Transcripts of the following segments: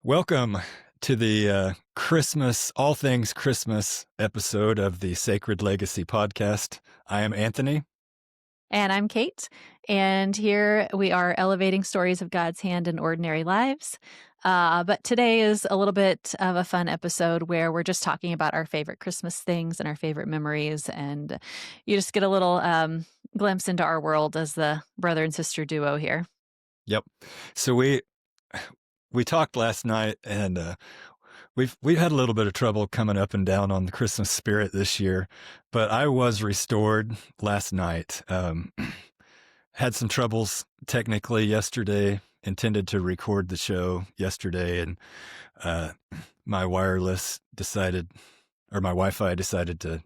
Welcome to the Christmas, all things Christmas episode of the Sacred Legacy podcast. I am Anthony. And I'm Kate. And here we are elevating stories of God's hand in ordinary lives. But today is a little bit of a fun episode where we're just talking about our favorite Christmas things and our favorite memories. And you just get a little glimpse into our world as the brother and sister duo here. Yep. So we talked last night, and we've had a little bit of trouble coming up and down on the Christmas spirit this year, but I was restored last night. Had some troubles technically yesterday. Intended to record the show yesterday, and my wireless decided, or my Wi-Fi decided to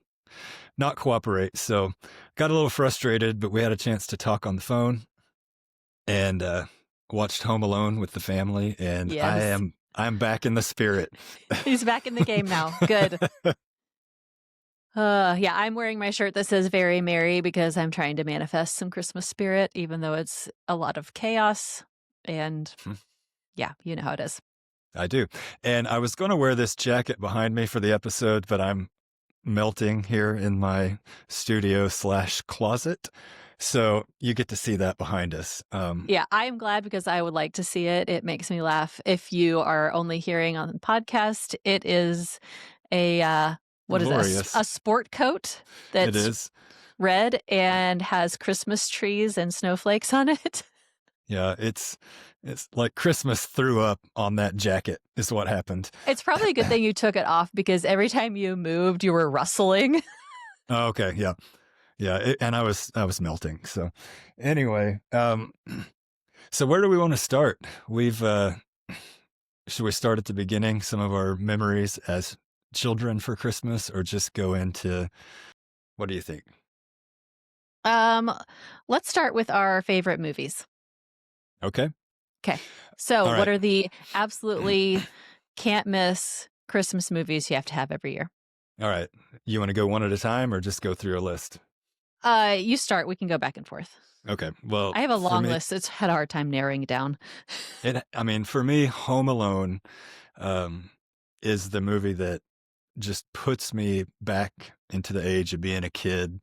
not cooperate. So got a little frustrated, but we had a chance to talk on the phone and watched Home Alone with the family, and Yes. I'm back in the spirit. He's back in the game now. Good. Yeah, I'm wearing my shirt that says Very Merry because I'm trying to manifest some Christmas spirit, even though it's a lot of chaos. And yeah, you know how it is. I do. And I was going to wear this jacket behind me for the episode, but I'm melting here in my studio/closet. So you get to see that behind us. Yeah, I'm glad because I would like to see it. It makes me laugh. If you are only hearing on the podcast, it is a what is Glorious. this? A sport coat It that's is. red and has Christmas trees and snowflakes on it. Yeah, it's like Christmas threw up on that jacket is what happened. It's probably a good thing you took it off because every time you moved, you were rustling. Oh, okay, yeah. Yeah, and I was melting. So anyway, so where do we want to start? Should we start at the beginning, some of our memories as children for Christmas, or just go into, what do you think? Let's start with our favorite movies. Okay. Okay. So All right. what are the absolutely can't miss Christmas movies you have to have every year? All right. You want to go one at a time or just go through a list? You start. We can go back and forth. Okay. Well, I have a for long me, list. It's had a hard time narrowing it down. for me, Home Alone is the movie that just puts me back into the age of being a kid.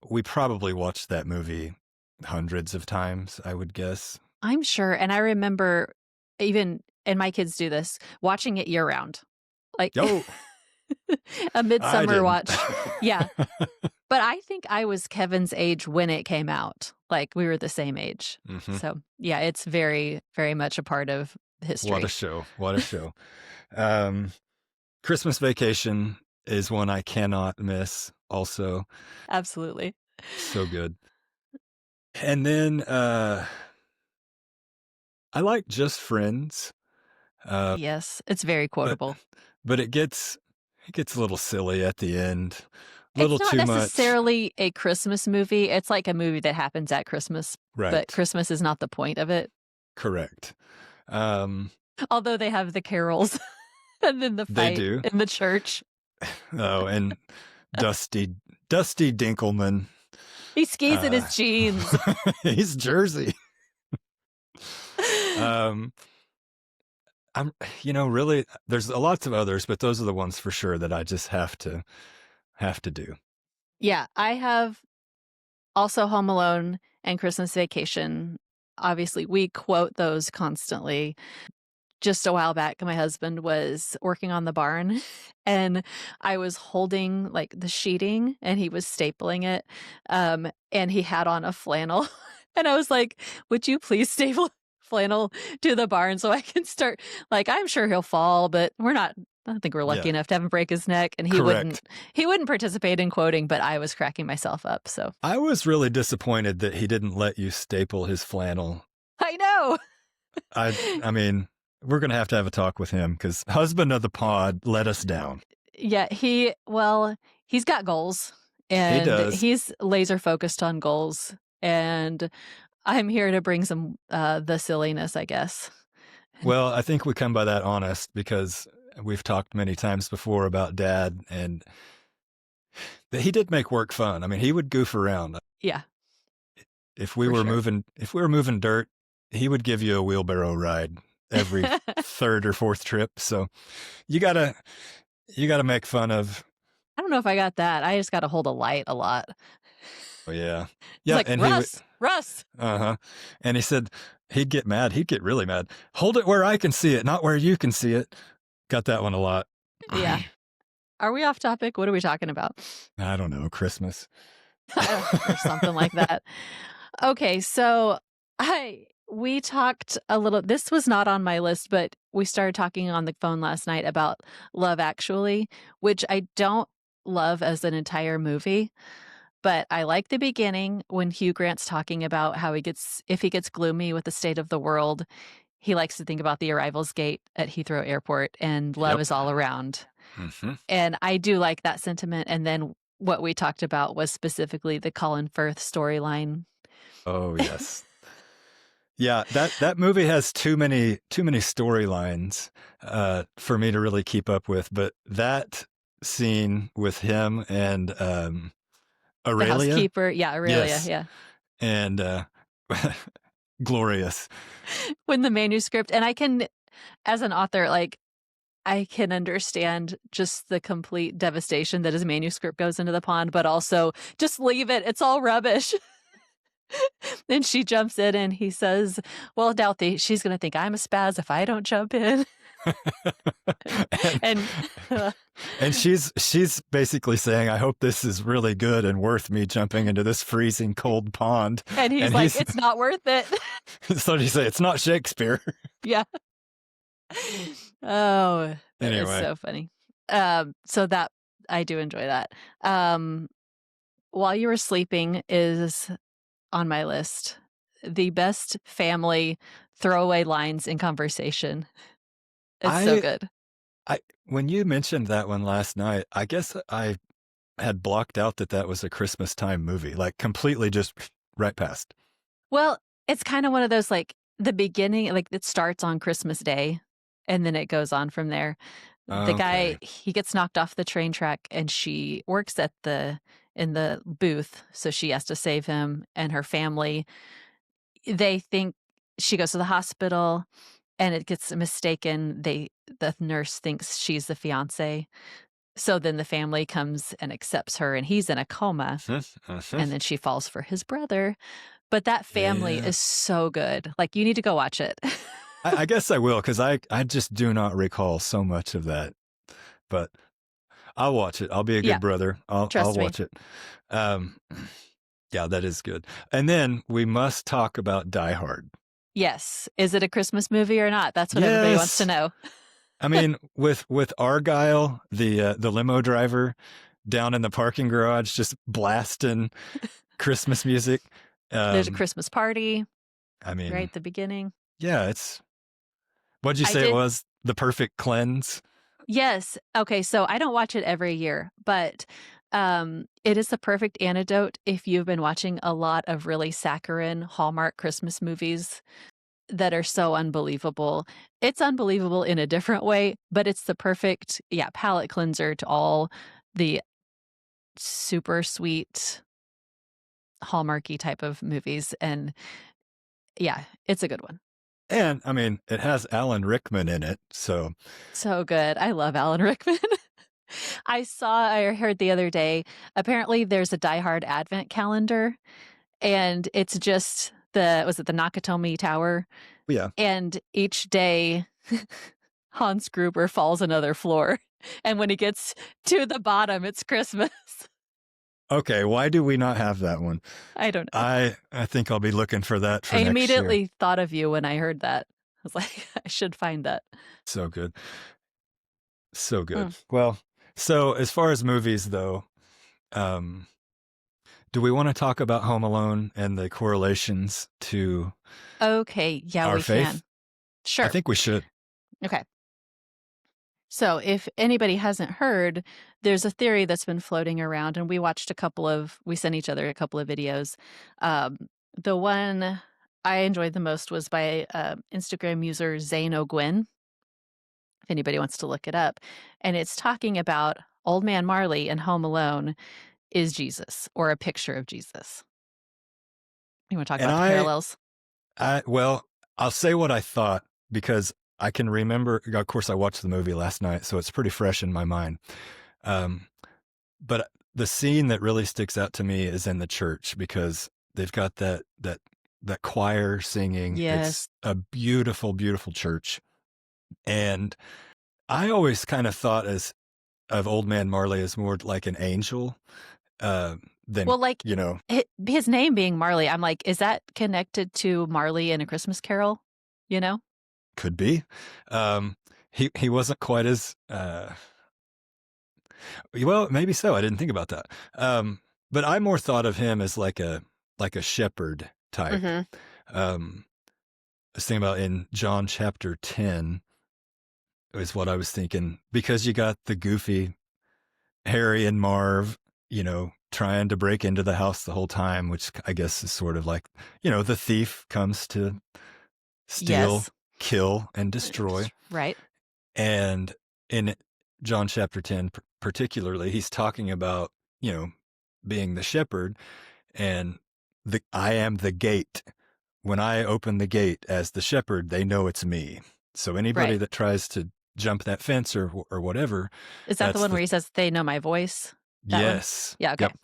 We probably watched that movie hundreds of times, I would guess. I'm sure. And I remember even, and my kids do this, watching it year round. Like Oh, a I midsummer didn't. watch. Yeah. But I think I was Kevin's age when it came out. Like we were the same age. Mhm. So yeah, it's very, very much a part of history. What a show. What a show. Christmas Vacation is one I cannot miss also. Absolutely. So good. And then I like Just Friends. Yes, it's very quotable. But it gets a little silly at the end. A little It's too not much. necessarily a Christmas movie. It's like a movie that happens at Christmas, Right. but Christmas is not the point of it. Correct. Although they have the carols and then the They fight do. in the church. Oh, and Dusty Dinkelman. He skis in his jeans. He's Jersey. Really, there's lots of others, but those are the ones for sure that I just have to do. Yeah, I have also Home Alone and Christmas Vacation. Obviously, we quote those constantly. Just a while back, my husband was working on the barn and I was holding like the sheeting and he was stapling it. And he had on a flannel. And I was like, would you please staple flannel to the barn so I can start? Like, I'm sure he'll fall, but I don't think we're lucky Yeah. enough to have him break his neck. And he wouldn't participate in quoting, but I was cracking myself up. So I was really disappointed that he didn't let you staple his flannel. I know. I mean, we're going to have a talk with him because husband of the pod let us down. Yeah, he's got goals and does. he's laser focused on goals. And I'm here to bring some the silliness, I guess. Well, I think we come by that honest because we've talked many times before about Dad, and he did make work fun. I mean, he would goof around. Yeah. If we For were sure. moving dirt, he would give you a wheelbarrow ride every third or fourth trip. So you gotta make fun of. I don't know if I got that. I just got to hold a light a lot. Oh yeah, It's yeah, like, and he would. Russ. Uh-huh. And he said he'd get mad. He'd get really mad. Hold it where I can see it, not where you can see it. Got that one a lot. Yeah. Are we off topic? What are we talking about? I don't know, Christmas. Or something like that. Okay, so we talked a little, this was not on my list, but we started talking on the phone last night about Love Actually, which I don't love as an entire movie, but I like the beginning when Hugh Grant's talking about how if he gets gloomy with the state of the world, he likes to think about the arrivals gate at Heathrow Airport and love Yep. is all around. Mm-hmm. And I do like that sentiment. And then what we talked about was specifically the Colin Firth storyline. Oh yes. Yeah, that movie has too many storylines for me to really keep up with. But that scene with him and The Aurelia, housekeeper. Yeah, Aurelia. yes, Yeah. and glorious. When the manuscript, and I can, as an author, like, I can understand just the complete devastation that his manuscript goes into the pond, but also just leave it. It's all rubbish. Then she jumps in and he says, well, Douthie, she's going to think I'm a spaz if I don't jump in. and and she's basically saying, I hope this is really good and worth me jumping into this freezing cold pond. And he's like, it's not worth it. So you say it's not Shakespeare. Yeah. Oh, that is Anyway. so funny. So that I do enjoy that. While You Were Sleeping is on my list. The best family throwaway lines in conversation. It's so good. When you mentioned that one last night, I guess I had blocked out that was a Christmas time movie, like completely just right past. Well, it's kind of one of those, like, the beginning, like, it starts on Christmas Day and then it goes on from there. The guy, Okay. he gets knocked off the train track and she works in the booth, so she has to save him and her family. They think she goes to the hospital and it gets mistaken. The nurse thinks she's the fiance. So then the family comes and accepts her and he's in a coma. And then she falls for his brother. But that family Yeah. is so good. Like, you need to go watch it. I guess I will, because I just do not recall so much of that. But I'll watch it. I'll be a Yeah, good brother. I'll trust me. watch it. Yeah, that is good. And then we must talk about Die Hard. Yes. Is it a Christmas movie or not? That's what everybody wants to Yes. know. I mean, with Argyle, the limo driver, down in the parking garage, just blasting Christmas music. There's a Christmas party I mean, right at the beginning. yeah, it's, what'd you I say it did. was? The perfect cleanse? Yes. Okay. So I don't watch it every year, but it is the perfect antidote if you've been watching a lot of really saccharine Hallmark Christmas movies that are so unbelievable. It's unbelievable in a different way, but it's the perfect, palate cleanser to all the super sweet Hallmarky type of movies. And yeah, it's a good one. And I mean, it has Alan Rickman in it. So So good. I love Alan Rickman. I heard the other day, apparently there's a Die Hard advent calendar and it's just was it the Nakatomi Tower? yeah. And each day Hans Gruber falls another floor. And when he gets to the bottom, it's Christmas. Okay. Why do we not have that one? I don't know. I think I'll be looking for that for I next immediately year. thought of you when I heard that. I was like, I should find that. So good. So good. Well, so as far as movies though, do we want to talk about Home Alone and the correlations to Okay. Yeah, our we faith? can. Sure. I think we should. Okay. So if anybody hasn't heard, there's a theory that's been floating around, and we sent each other a couple of videos. The one I enjoyed the most was by Instagram user Zane O'Gwyn, if anybody wants to look it up. And it's talking about Old Man Marley in Home Alone is Jesus, or a picture of Jesus. You want to talk And about the parallels? well, I'll say what I thought because I can remember, of course, I watched the movie last night, so it's pretty fresh in my mind. Um, but the scene that really sticks out to me is in the church because they've got that choir singing. It's Yes. a beautiful, beautiful church. And I always kind of thought as of Old Man Marley as more like an angel uh, than, Well, like, you know, his name being Marley, I'm like, is that connected to Marley in A Christmas Carol? You know? could be. Um, he wasn't quite as well, maybe so. I didn't think about that. But I more thought of him as like a shepherd type. Mhm. Um, I was thinking about in John chapter 10 is what I was thinking because you got the goofy Harry and Marv, trying to break into the house the whole time, which I guess is sort of like, the thief comes to steal, Yes. kill, and destroy. Right. And in John chapter 10, particularly, he's talking about, being the shepherd and I am the gate. When I open the gate as the shepherd, they know it's me. So anybody Right. that tries to jump that fence or whatever, Is that the that's one the where he says, "They know my voice"? That one? yes. Yeah, okay. Yep.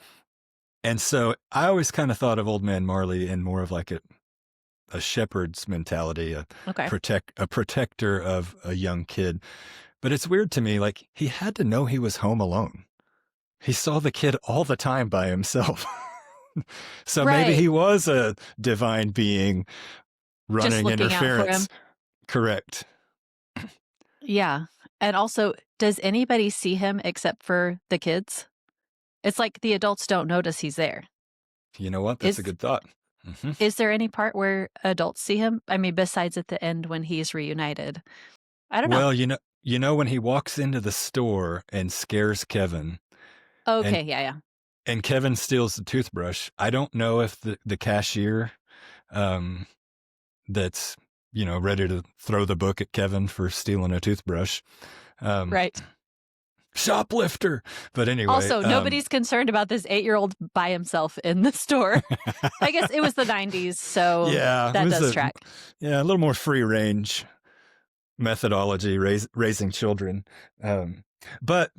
And so I always kind of thought of Old Man Marley in more of like a shepherd's mentality, Okay. a protector of a young kid. But it's weird to me, like he had to know he was home alone. He saw the kid all the time by himself. So maybe Right. he was a divine being Just running looking out for interference. him. Correct. Yeah. And also, does anybody see him except for the kids? It's like the adults don't notice he's there. You know what? That's a Is good thought. Hmm. is there any part where adults see him? I mean, besides at the end when he's reunited. I don't know. Well, when he walks into the store and scares Kevin, and Okay, yeah, yeah. and Kevin steals the toothbrush. I don't know if the cashier um, that's ready to throw the book at Kevin for stealing a toothbrush, um, Right. shoplifter. But anyway, Also, nobody's concerned about this 8-year-old by himself in the store. I guess it was the 90s, so yeah, it that was does track. a little more free range methodology raising children. Um, but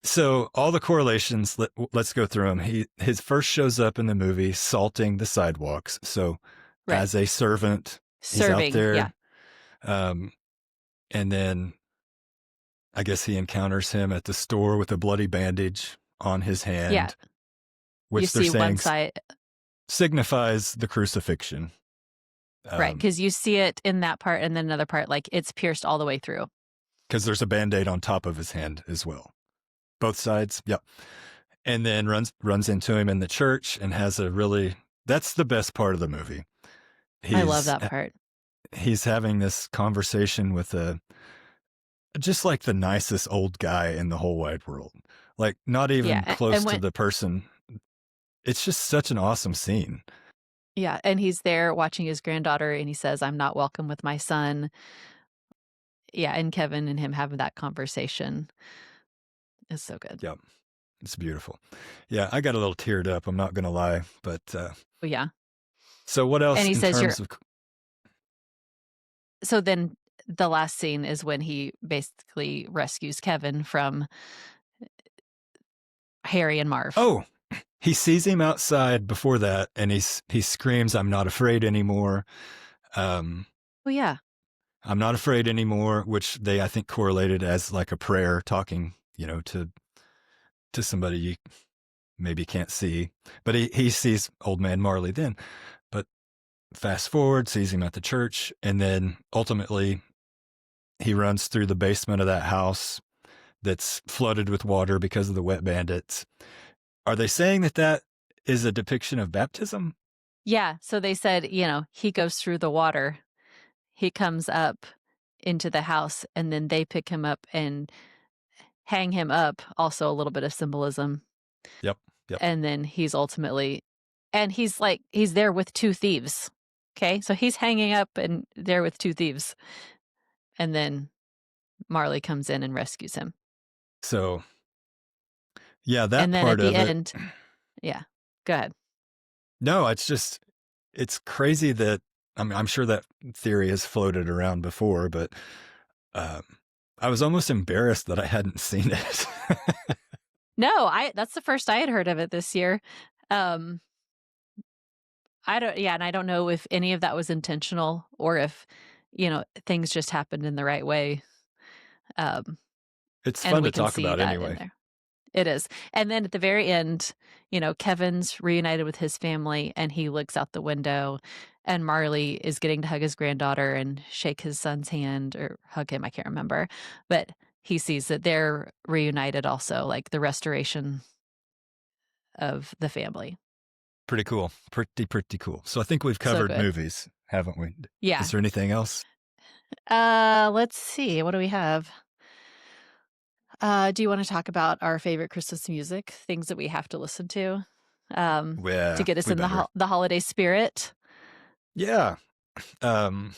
so all the correlations, let's go through them. His first shows up in the movie salting the sidewalks. So Right. as a servant, he's out Serving, yeah. there. Um, and then I guess he encounters him at the store with a bloody bandage on his Yeah. hand, You which they're see one saying side, signifies the crucifixion. right? Because you see it in that part and then another part, like it's pierced all the way through. Because there's a band-aid on top of his hand as well. Both sides. Yep. And then runs into him in the church and has that's the best part of the movie. I love He's that part. he's having this conversation with just like the nicest old guy in the whole wide world. Like not even Yeah. close And to when, the person. It's just such an awesome scene. yeah. And he's there watching his granddaughter and he says, "I'm not welcome with my son." Yeah. And Kevin and him having that conversation is so good. Yep. It's beautiful. Yeah, I got a little teared up, I'm not going to lie, but But yeah. so what And else he in says, "You're," terms of so then the last scene is when he basically rescues Kevin from Harry and Marv. Oh, he sees him outside before that and he screams I'm not afraid anymore. Um Oh, yeah. I'm not afraid anymore, which they I think correlated as like a prayer talking, to somebody you maybe can't see. But he sees old man Marley then. But fast forward, sees him at the church, and then ultimately he runs through the basement of that house that's flooded with water because of the wet bandits. Are they saying that is a depiction of baptism? Yeah. So they said, he goes through the water. He comes up into the house and then they pick him up and hang him up. Also a little bit of symbolism. Yep. Yep. And then he's there with two thieves. Okay. So he's hanging up and there with two thieves. And then Marley comes in and rescues him. So, yeah, that And then at part the of it. end, yeah, go ahead. No, it's crazy that I mean, I'm sure that theory has floated around before, but um, I was almost embarrassed that I hadn't seen it. No, that's the first I had heard of it this year. Um, I don't, yeah, and I don't know if any of that was intentional or if, things just happened in the right way. Um, It's and fun we to can talk see about that in anyway. there. It is. And then at the very end, Kevin's reunited with his family and he looks out the window and Marley is getting to hug his granddaughter and shake his son's hand or hug him, I can't remember. But he sees that they're reunited also, like the restoration of the family. Pretty cool. Pretty cool. So I think we've So covered good. movies, haven't we? Yeah. Is there anything else? Let's see. What do we have? Do you want to talk about our favorite Christmas music, things that we have to listen um, to Yeah, get us we in better. the holiday spirit? Yeah. Um,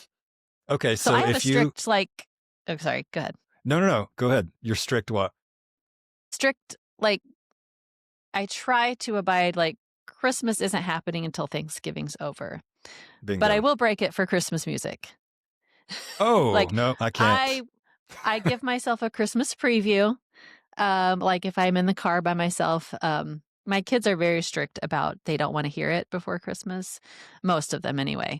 okay. So So I have a if you, strict, oh, sorry, go ahead. no, go ahead. You're strict what? Strict, I try to abide, Christmas isn't happening until Thanksgiving's over, but I Bingo. will break it for Christmas music. Oh, Like, no, I can't. I, I give myself a Christmas preview. Like if I'm in the car by myself, my kids are very strict about they don't want to hear it before Christmas. Most of them anyway.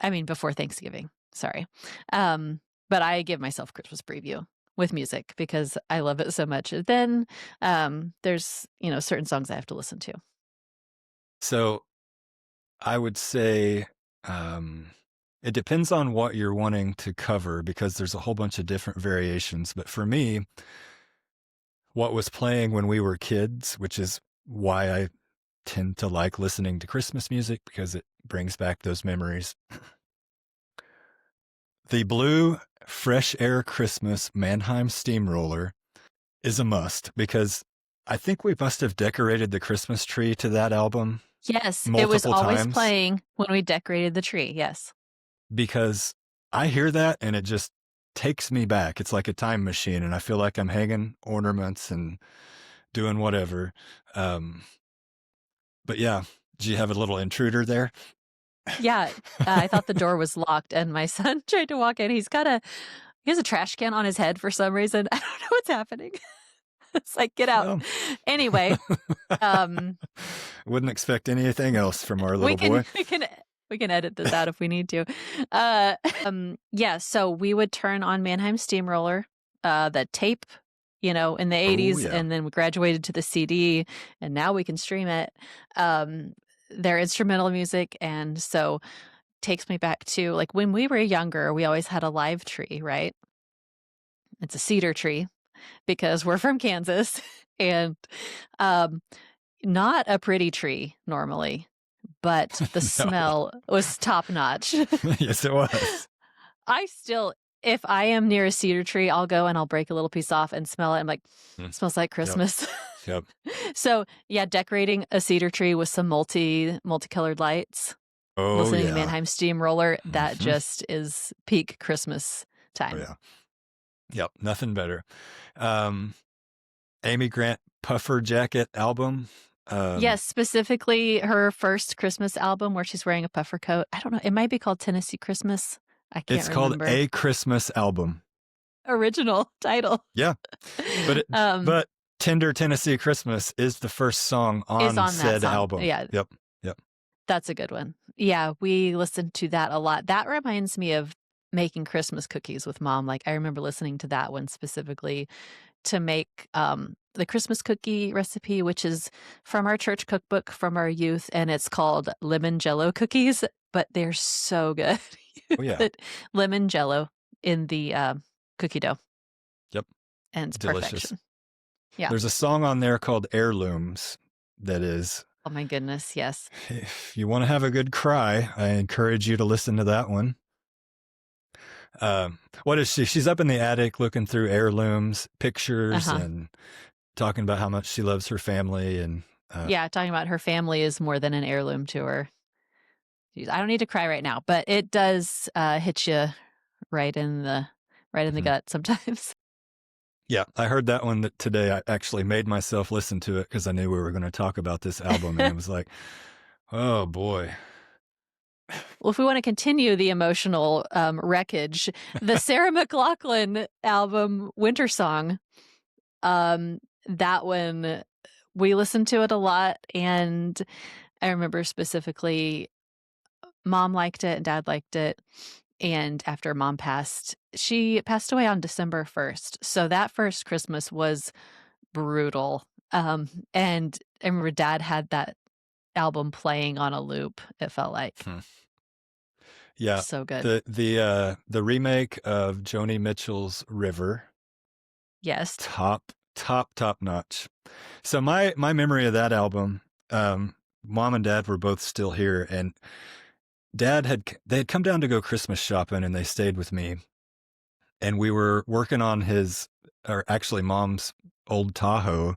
I mean before Thanksgiving. Sorry. Um, but I give myself Christmas preview with music because I love it so much. Then there's, certain songs I have to listen to. So I would say um, it depends on what you're wanting to cover because there's a whole bunch of different variations. But for me, what was playing when we were kids, which is why I tend to like listening to Christmas music because it brings back those memories. The blue Fresh Air Christmas Mannheim Steamroller is a must because I think we must have decorated the Christmas tree to that album Yes, it was multiple always times playing when we decorated the tree. Yes. because I hear that and it just takes me back. It's like a time machine, and I feel like I'm hanging ornaments and doing whatever. Um, but yeah, do you have a little intruder there? Yeah, I thought the door was locked, and my son tried to walk in. He has a trash can on his head for some reason. I don't know what's happening. It's like, get out. Well, Anyway, um, wouldn't expect anything else from our we little can boy. we can edit this out if we need to. Yeah. So we would turn on Mannheim Steamroller, the tape, in the Oh, 80s, yeah. and then we graduated to the CD, and now we can stream it. They're instrumental music, and so takes me back to like when we were younger, we always had a live tree, right? It's a cedar tree because we're from Kansas and um not a pretty tree normally, but the No. smell was top notch. Yes, it was. I still, if I am near a cedar tree, I'll go and I'll break a little piece off and smell it. I'm like, Mm. smells like Yep. Christmas. Yep. So yeah, decorating a cedar tree with some multicolored lights, Oh, listening to yeah. Mannheim Steamroller, that Mhm. just is peak Christmas Oh, time. yeah. Yep. Nothing better. Um, Amy Grant Puffer Jacket album. Yes, specifically her first Christmas album where she's wearing a puffer coat. I don't know. It might be called Tennessee Christmas. I can't It's called remember. A Christmas Album. Original title. Yeah. But um, but Tender Tennessee Christmas is the first song is on on that said song. album. Yeah, Yep. Yep. that's a good one. Yeah, we listened to that a lot. That reminds me of making Christmas cookies with mom. Like I remember listening to that one specifically to make the Christmas cookie recipe, which is from our church cookbook from our youth, and it's called lemon jello cookies, but they're so good. You Oh, yeah. put lemon jello in the cookie dough, Yep. and it's Delicious. perfection. Yeah. There's a song on there called Heirlooms that is, Oh my goodness, yes. if you want to have a good cry, I encourage you to listen to that one. What is she? She's up in the attic looking through heirlooms, pictures, Uh-huh. and talking about how much she loves her family. And Yeah, talking about her family is more than an heirloom to her. Jeez, I don't need to cry right now, but it does hit you right in the mhm. gut sometimes. Yeah, I heard that one today. I actually made myself listen to it because I knew we were going to talk about this album, and it was like, oh boy. Well, if we want to continue the emotional wreckage, the Sarah McLachlan album, Winter Song, that one, we listened to it a lot. And I remember specifically mom liked it and dad liked it. And after mom passed, she passed away on December 1st. So that first Christmas was brutal. And I remember dad had that album playing on a loop, it felt like. Hmm. Yeah. So good. The remake of Joni Mitchell's River, Yes. top notch. So my memory of that album, mom and dad were both still here, and they had come down to go Christmas shopping, and they stayed with me, and we were working on actually mom's old Tahoe.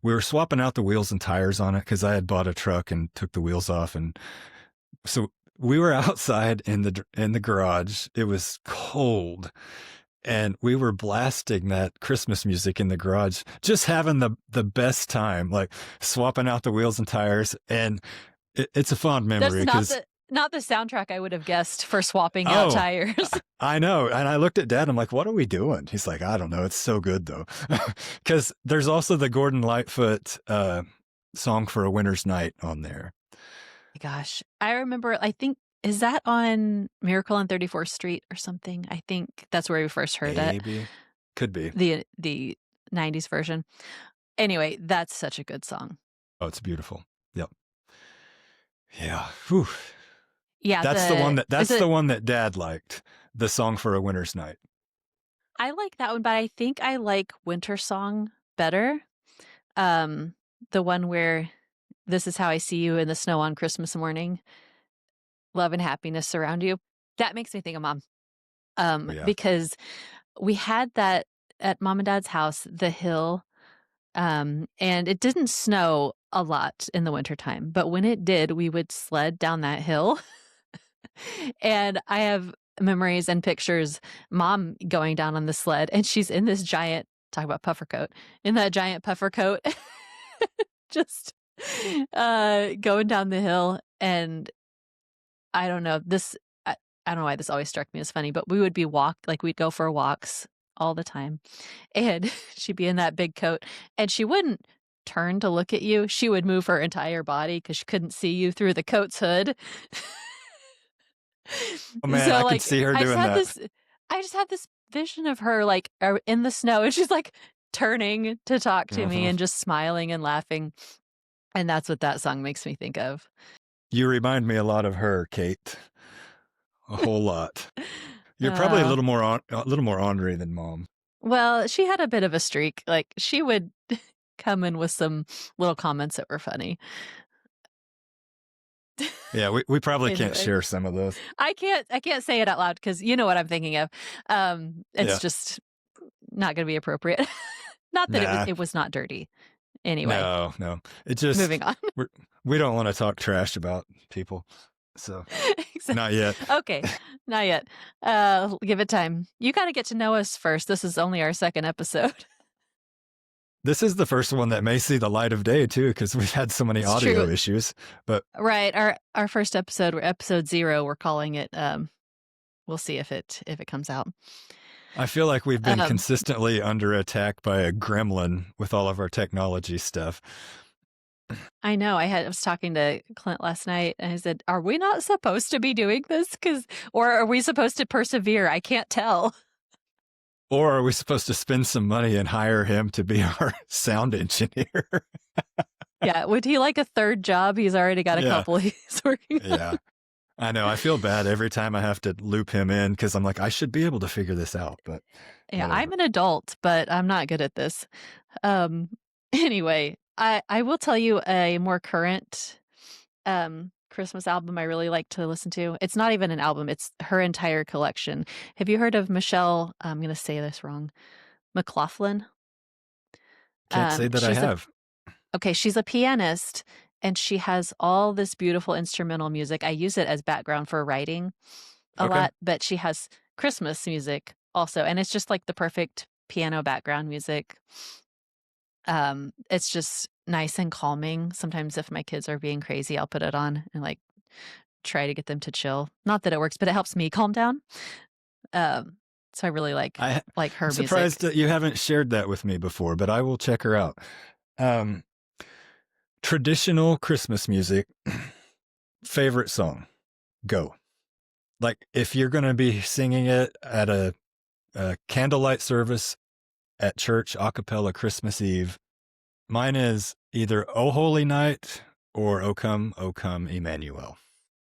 We were swapping out the wheels and tires on it because I had bought a truck and took the wheels off, and so we were outside in the garage. It was cold, and we were blasting that Christmas music in the garage, just having the best time, like swapping out the wheels and tires. And it's a fond memory because not the soundtrack I would have guessed for swapping out oh, tires. I know. And I looked at dad. I'm like, what are we doing? He's like, I don't know. It's so good though. Because there's also the Gordon Lightfoot song for a Winter's Night on there. Gosh, I remember, I think, is that on Miracle on 34th Street or something? I think that's where we first heard Maybe. Could be. The 90s version. Anyway, that's such a good song. Oh, it's beautiful. Yep. Yeah. Whew. Yeah. That's the one that dad liked. The song for a Winter's Night. I like that one, but I think I like Winter Song better. The one where this is how I see you in the snow on Christmas morning. Love and happiness surround you. That makes me think of mom. Yeah. Because we had that at mom and dad's house, the hill, and it didn't snow a lot in the wintertime, but when it did, we would sled down that hill. And I have memories and pictures, mom going down on the sled, and she's in this giant, talk about puffer coat, in that giant puffer coat, just going down the hill. And I don't know, I don't know why this always struck me as funny, but we would we'd go for walks all the time. And she'd be in that big coat, and she wouldn't turn to look at you. She would move her entire body because she couldn't see you through the coat's hood. Oh man, So, I like, could see her doing that. I just had this vision of her like in the snow, and she's like turning to talk to me and just smiling and laughing. And that's what that song makes me think of. You remind me a lot of her, Kate. A whole lot. You're probably a little more ornery than mom. Well, she had a bit of a streak. Like, she would come in with some little comments that were funny. Yeah, we probably Anyway. can't share some of those. I can't say it out loud because you know what I'm thinking of. It's just not going to be appropriate. Not that it was not dirty. Anyway. No. It just moving on. We don't want to talk trash about people. So exactly. Not yet. Okay, not yet. Give it time. You got to get to know us first. This is only our second episode. This is the first one that may see the light of day too, because we've had so many audio issues. But right, our first episode, episode 0, we're calling it. We'll see if it comes out. I feel like we've been consistently under attack by a gremlin with all of our technology stuff. I know. I was talking to Clint last night, and I said, "Are we not supposed to be doing this? Or are we supposed to persevere? I can't tell." Or are we supposed to spend some money and hire him to be our sound engineer? Yeah. Would he like a third job? He's already got a couple he's working on. Yeah. I know. I feel bad every time I have to loop him in because I'm like, I should be able to figure this out. But yeah, whatever. I'm an adult, but I'm not good at this. Anyway, I will tell you a more current Christmas album I really like to listen to. It's not even an album, it's her entire collection. Have you heard of Michelle, I'm going to say this wrong, McLachlan? Can't say that I have. Okay, she's a pianist, and she has all this beautiful instrumental music. I use it as background for writing a lot, but she has Christmas music also, and it's just like the perfect piano background music. It's just nice and calming. Sometimes if my kids are being crazy, I'll put it on and like try to get them to chill. Not that it works, but it helps me calm down. Um, so I really I like I'm her surprised music. that you haven't shared that with me before, but I will check her out. Um, Traditional Christmas music, favorite song, go. Like if you're going to be singing it at a candlelight service at church, a cappella Christmas Eve, mine is either "O Holy Night" or O Come, Emmanuel."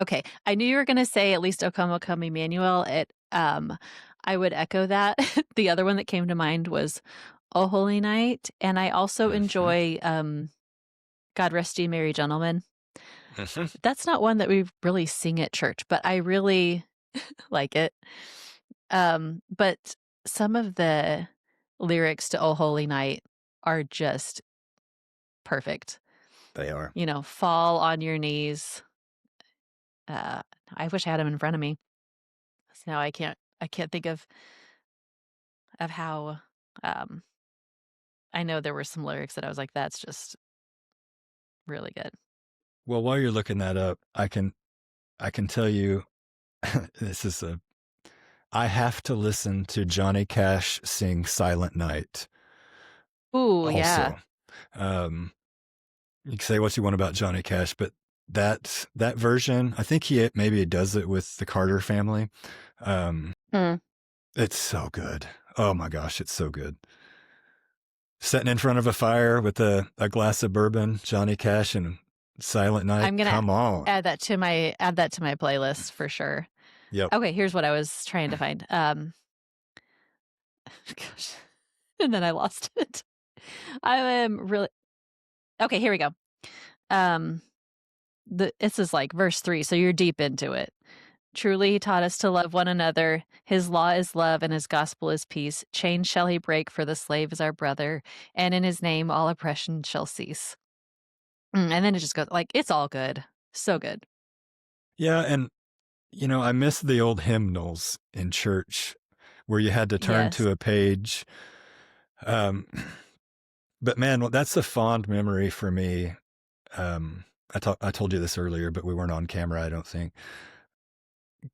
Okay, I knew you were gonna say at least O Come Emmanuel." I would echo that. The other one that came to mind was "O Holy Night," and I also Mhm, enjoy, "God Rest Ye Merry Gentlemen." mhm. That's not one that we really sing at church, but I really like it. But some of the lyrics to "O Holy Night" are just perfect. They are. You know, "Fall on your knees." Uh, I wish I had 'em in front of me. So now I can't think of how, um I know there were some lyrics that I was like, "That's just really good." Well, while you're looking that up, I can tell you this is a I have to listen to Johnny Cash sing Silent Night Ooh, yeah. also. Um, you can say what you want about Johnny Cash, but that version, I think he maybe does it with the Carter family. Um, Mm. it's so good. Oh my gosh, it's so good. Sitting in front of a fire with a glass of bourbon, Johnny Cash and Silent Night. I'm gonna Come on. add that to my playlist for sure. Yep. Okay, here's what I was trying to find. Gosh, and then I lost it. I am really Okay, here we go. Um, this is like verse 3, so you're deep into it. "Truly he taught us to love one another. His law is love, and his gospel is peace. Chains shall he break, for the slave is our brother, and in his name all oppression shall cease." And then it just goes like, it's all good. So good. Yeah, and I miss the old hymnals in church where you had to turn Yes. to a page. Um, but man, well, that's a fond memory for me. I told you this earlier, but we weren't on camera, I don't think.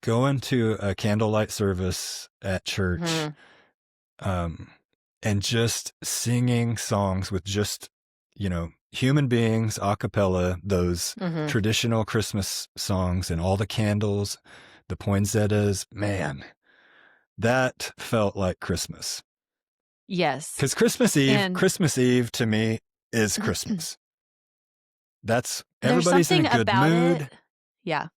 Going to a candlelight service at church, Mhm. um, and just singing songs with just, human beings a cappella, those Mhm. traditional Christmas songs and all the candles, the poinsettias. Man, that felt like Christmas. Yes. Because And Christmas Eve to me is Christmas. That's there's everybody's in a something good about it. mood. Yeah.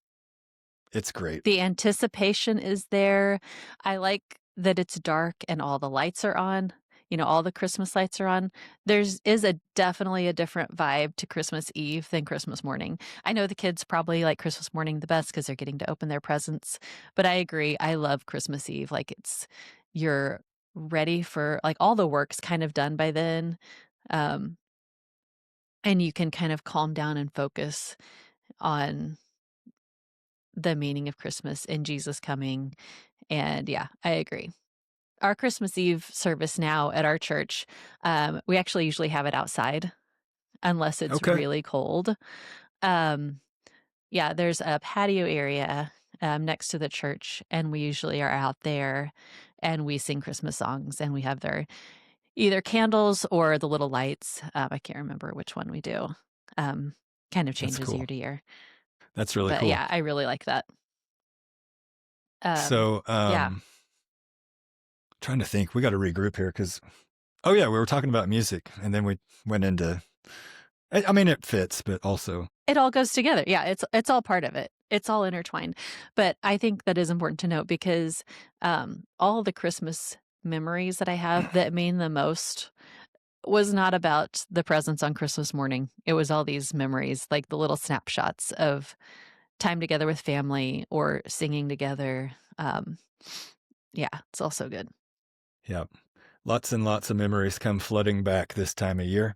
It's great. The anticipation is there. I like that it's dark and all the lights are on. You know, all the Christmas lights are on. There's is a definitely a different vibe to Christmas Eve than Christmas morning. I know the kids probably like Christmas morning the best because they're getting to open their presents, but I agree. I love Christmas Eve. Like you're ready for like all the work's kind of done by then. Um, and you can kind of calm down and focus on the meaning of Christmas and Jesus coming. And yeah, I agree. Our Christmas Eve service now at our church, we actually usually have it outside unless it's Okay. really cold. Um, yeah, there's a patio area next to the church, and we usually are out there and we sing Christmas songs and we have their either candles or the little lights. I can't remember which one we do. Um, kind of That's changes year cool. to year. That's really But cool. yeah, I really like that. Um, So, yeah. trying to think, we got to regroup here because, oh yeah, we were talking about music and then we went into, I mean, it fits, but also, It all goes together. Yeah, it's all part of it. It's all intertwined. But I think that is important to note because all the Christmas memories that I have that mean the most was not about the presents on Christmas morning. It was all these memories, like the little snapshots of time together with family or singing together. Yeah, it's all so good. yeah, lots and lots of memories come flooding back this time of year.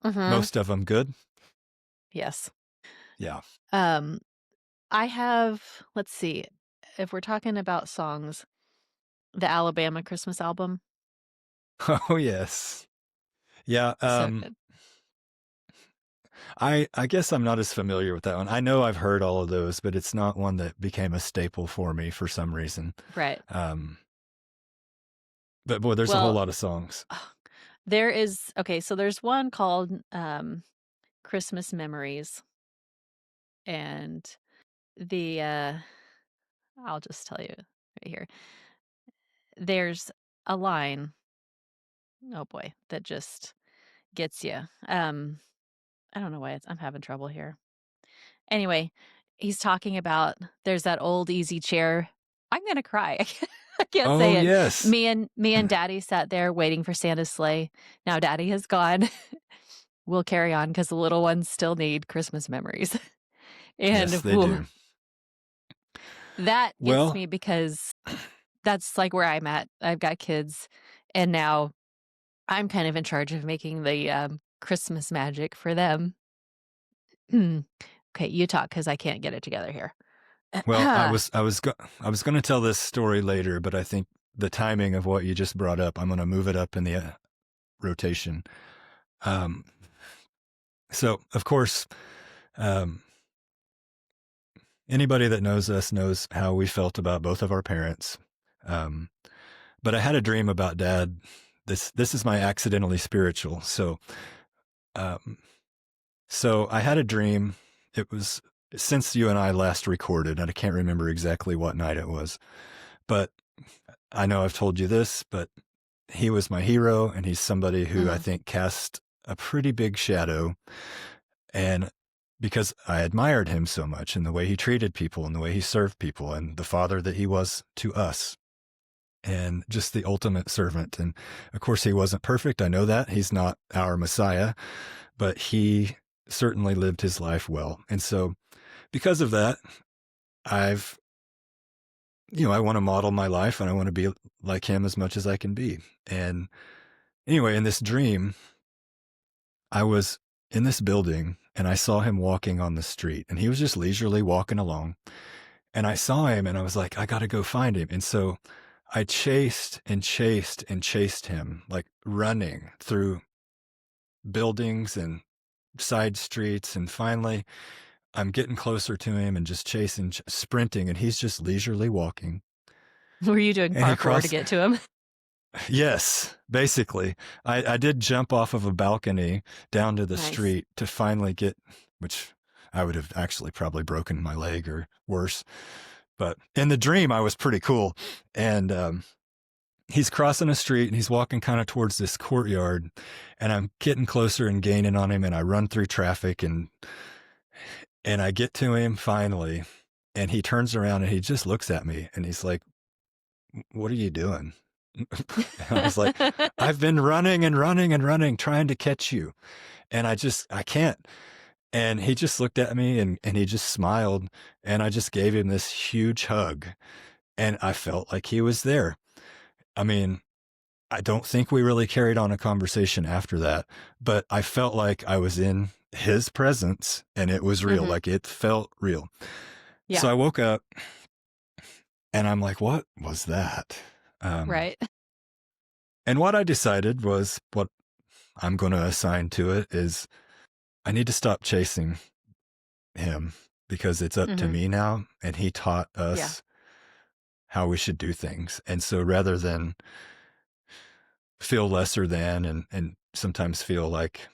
Hmm. Most of them good. Yes. Yeah. Um, I have, let's see, if we're talking about songs, the Alabama Christmas album. Oh, yes. Yeah. So good. I guess I'm not as familiar with that one. I know I've heard all of those, but it's not one that became a staple for me for some reason. Right. Um, but boy, there's a whole Well, lot of songs. there is okay, so there's one called, Christmas Memories, and the, I'll just tell you right here. There's a line, oh boy, that just gets you. I don't know why I'm having trouble here. Anyway, he's talking about there's that old easy chair. I'm gonna cry. I can't Oh say it. yes, Me and Daddy sat there waiting for Santa's sleigh. Now Daddy has gone. We'll carry on because the little ones still need Christmas memories. yes And they do. that gets Well, me because that's like where I'm at. I've got kids, and now I'm kind of in charge of making the Christmas magic for them. Okay, you talk because I can't get it together here. well, I was going to tell this story later, but I think the timing of what you just brought up, I'm going to move it up in the rotation. Um, so of course, um, anybody that knows us knows how we felt about both of our parents. Um, but I had a dream about Dad. This is my accidentally spiritual. Um, so I had a dream. It was since you and I last recorded, and I can't remember exactly what night it was, but I know I've told you this, but he was my hero, and he's somebody who I Mhm. think cast a pretty big shadow. And because I admired him so much and the way he treated people and the way he served people and the father that he was to us and just the ultimate servant. And of course, he wasn't perfect. I know that. He's not our Messiah, but he certainly lived his life well. And so, because of that, I've, I want to model my life and I want to be like him as much as I can be. And anyway, in this dream, I was in this building and I saw him walking on the street and he was just leisurely walking along. And I saw him and I was like, I got to go find him. And so I chased and chased and chased him, like running through buildings and side streets. And finally, I'm getting closer to him and just chasing, sprinting, and he's just leisurely walking. Were you doing And he parkour to crossed, get to him? yes, basically. I did jump off of a balcony down to the Nice. street to finally get, which I would have actually probably broken my leg or worse. But in the dream, I was pretty cool. And he's crossing a street and he's walking kind of towards this courtyard. And I'm getting closer and gaining on him. And I run through traffic and I get to him finally. And he turns around and he just looks at me and he's like, "What are you doing?" I was like, "I've been running and running and running, trying to catch you. And I can't." And he just looked at me and he just smiled. And I just gave him this huge hug. And I felt like he was there. I mean, I don't think we really carried on a conversation after that, but I felt like I was in his presence and it was real. Mhm. Like it felt real. So Yeah, I woke up and I'm like, what was that? Um, right. and what I decided was what I'm going to assign to it is I need to stop chasing him because it's up to Mhm. me now. And he taught Yeah. us how we should do things. And so rather than feel lesser than and sometimes feel like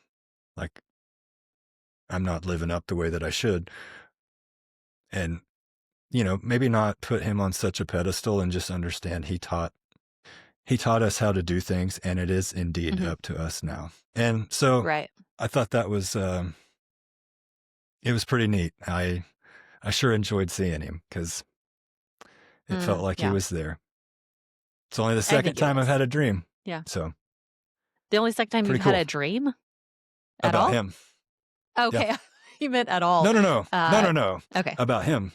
I'm not living up the way that I should, and maybe not put him on such a pedestal and just understand he taught us how to do things, and it is indeed Mhm. up to us now. And so Right. I thought that was it was pretty neat. I sure enjoyed seeing him because it felt like he Yeah, was there. It's only the I second think it time I've was. had a dream, Yeah. so The only second time you've pretty had cool a dream at about all? him. Yeah. Okay. You meant at all. No, no, no, no, Uh, no, no. okay. About him.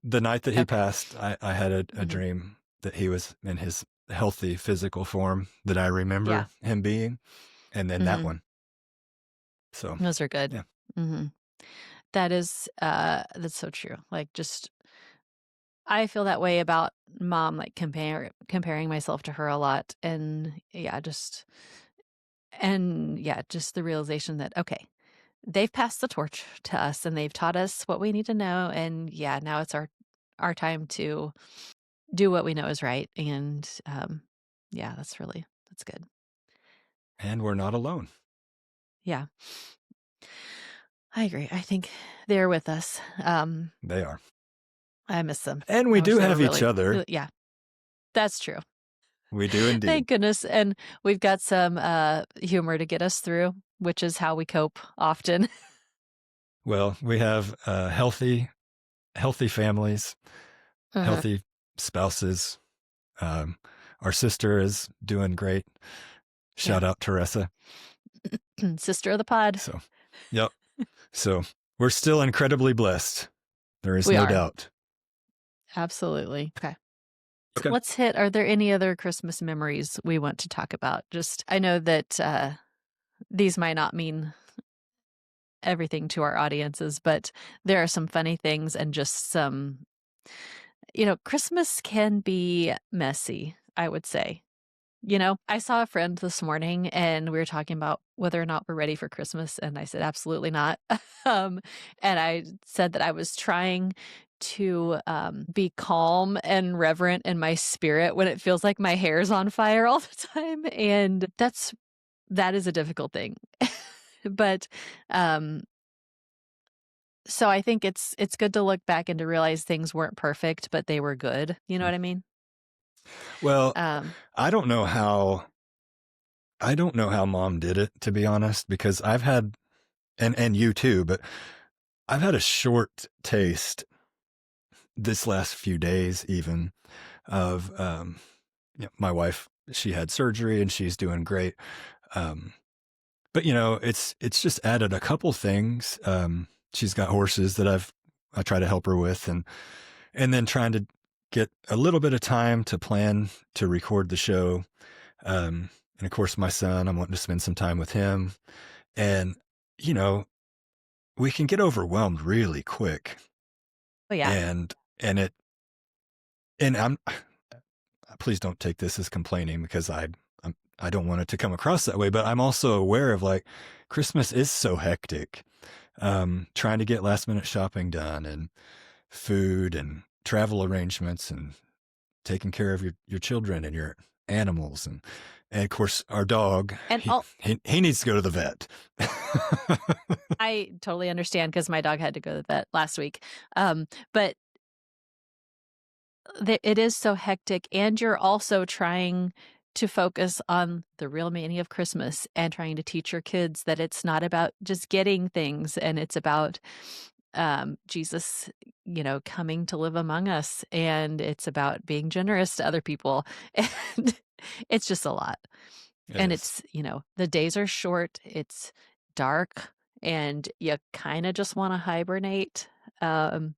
The night that he Okay. passed, I had a Mhm. dream that he was in his healthy physical form that I Yeah. remember him being, and then that Mhm. one. So, Those are good. yeah. Mhm. That's so true. Like, just I feel that way about mom, like, comparing myself to her a lot, and, yeah, just the realization that, okay, they've passed the torch to us and they've taught us what we need to know. And yeah, now it's our time to do what we know is right. And yeah, that's good. And we're not alone. Yeah, I agree. I think they're with us. They are. I miss them. And we I wish do they were have each really, other. really, yeah, that's true. We do indeed. Thank goodness. And we've got some humor to get us through, which is how we cope often. Well, we have healthy families, Uh-huh. healthy spouses. Um, our sister is doing great. Yeah. Shout out Teresa. Sister of the pod. So, yep. So we're still incredibly blessed. There is We no are. doubt. Absolutely. Okay. Okay. Are there any other Christmas memories we want to talk about? I know that these might not mean everything to our audiences, but there are some funny things and just some, Christmas can be messy, I would say. I saw a friend this morning and we were talking about whether or not we're ready for Christmas. And I said, absolutely not. um, and I said that I was trying to be calm and reverent in my spirit when it feels like my hair's on fire all the time. And that is a difficult thing. But so I think it's good to look back and to realize things weren't perfect, but they were good. You know what I mean? Well, Um, I don't know how mom did it, to be honest, because I've had, and you too, but I've had a short taste this last few days, even of, my wife, she had surgery and she's doing great. Um, but it's just added a couple things. She's got horses that I try to help her with, and then trying to get a little bit of time to plan to record the show. And of course, my son, I'm wanting to spend some time with him. And, you know, we can get overwhelmed really quick. but yeah. And, and it, and I'm, please don't take this as complaining because I don't want it to come across that way, but I'm also aware of like Christmas is so hectic. Trying to get last minute shopping done and food and travel arrangements and taking care of your children and your animals and of course our dog And he needs to go to the vet. I totally understand because my dog had to go to the vet last week. But it is so hectic, and you're also trying to focus on the real meaning of Christmas and trying to teach your kids that it's not about just getting things, and it's about Jesus, coming to live among us, and it's about being generous to other people, and it's just a lot. It And is. it's, the days are short, it's dark, and you kind of just want to hibernate. Um,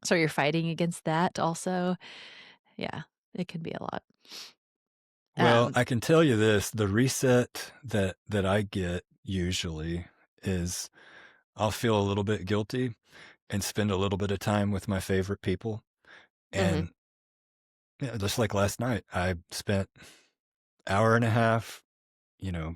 so you're fighting against that also. Yeah, it can be a lot. Well, Um, I can tell you this, the reset that I get usually is I'll feel a little bit guilty and spend a little bit of time with my favorite people. mhm, And just like last night, I spent hour and a half, you know,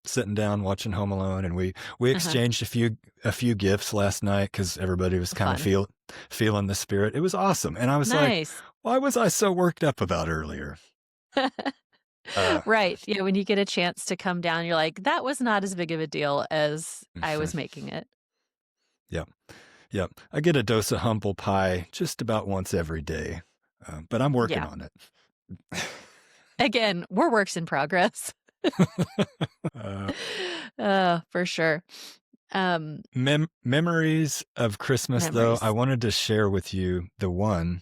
sitting down watching Home Alone, and we uh-huh, exchanged a few gifts last night because everybody was kind of fun. feeling the spirit. It was awesome, and I was like, Nice. why was I so worked up about earlier? Uh, Right. Yeah, when you get a chance to come down, you're like, that was not as big of a deal as I was making it. yep, yep. I get a dose of humble pie just about once every day, but I'm working Yeah. on it. Again, we're works in progress. uh, For sure. Um, memories of Christmas, though, I Memories. wanted to share with you. The one